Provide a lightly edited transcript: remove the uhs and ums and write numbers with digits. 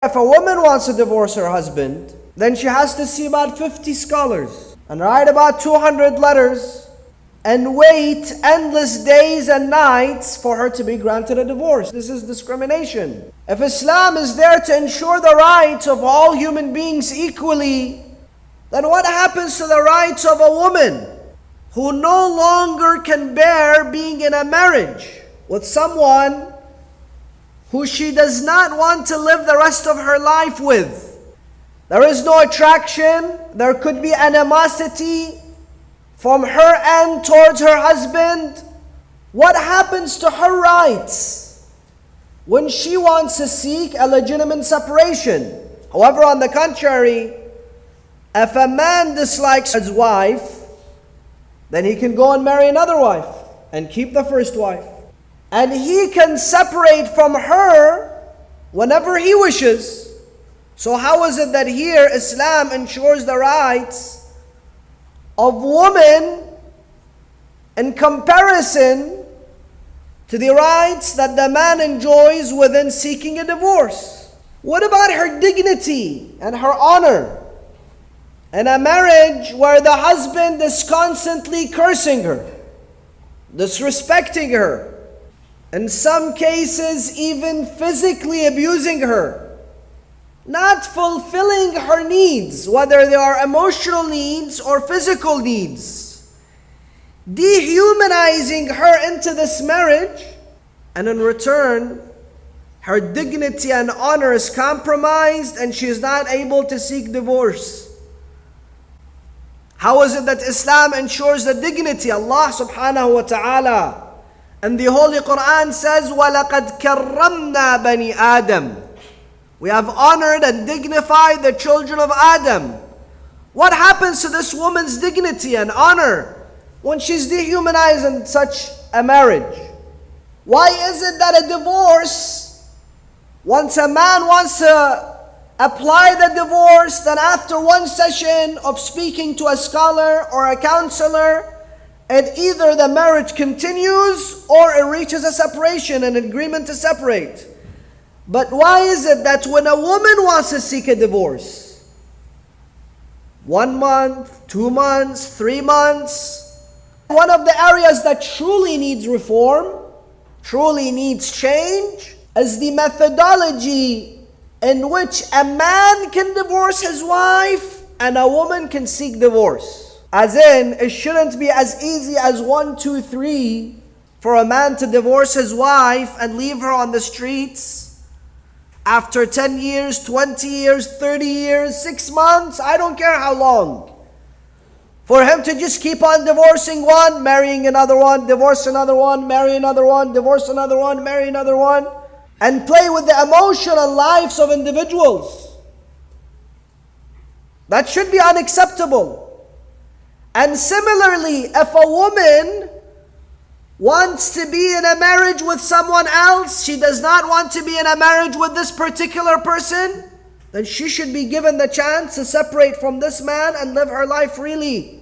If a woman wants to divorce her husband, then she has to see about 50 scholars and write about 200 letters and wait endless days and nights for her to be granted a divorce. This is discrimination. If Islam is there to ensure the rights of all human beings equally, then what happens to the rights of a woman who no longer can bear being in a marriage with someone who she does not want to live the rest of her life with? There is no attraction, there could be animosity from her end towards her husband. What happens to her rights when she wants to seek a legitimate separation? However, on the contrary, if a man dislikes his wife, then he can go and marry another wife and keep the first wife. And he can separate from her whenever he wishes. So how is it that here Islam ensures the rights of women in comparison to the rights that the man enjoys within seeking a divorce? What about her dignity and her honor in a marriage where the husband is constantly cursing her, disrespecting her, in some cases even physically abusing her, not fulfilling her needs, whether they are emotional needs or physical needs, dehumanizing her into this marriage, and in return, her dignity and honor is compromised and she is not able to seek divorce? How is it that Islam ensures the dignity? Allah subhanahu wa ta'ala and the Holy Quran says, وَلَقَدْ كَرَّمْنَا بَنِي آدَمَ. We have honored and dignified the children of Adam. What happens to this woman's dignity and honor when she's dehumanized in such a marriage? Why is it that a divorce, once a man wants to apply the divorce, then after one session of speaking to a scholar or a counselor, and either the marriage continues or it reaches a separation, an agreement to separate? But why is it that when a woman wants to seek a divorce, 1 month, 2 months, 3 months, one of the areas that truly needs reform, truly needs change, is the methodology in which a man can divorce his wife and a woman can seek divorce? As in, it shouldn't be as easy as 1, 2, 3 for a man to divorce his wife and leave her on the streets after 10 years, 20 years, 30 years, 6 months, I don't care how long. For him to just keep on divorcing one, marrying another one, divorce another one, marry another one, divorce another one, marry another one, and play with the emotional lives of individuals. That should be unacceptable. And similarly, if a woman wants to be in a marriage with someone else, she does not want to be in a marriage with this particular person, then she should be given the chance to separate from this man and live her life freely.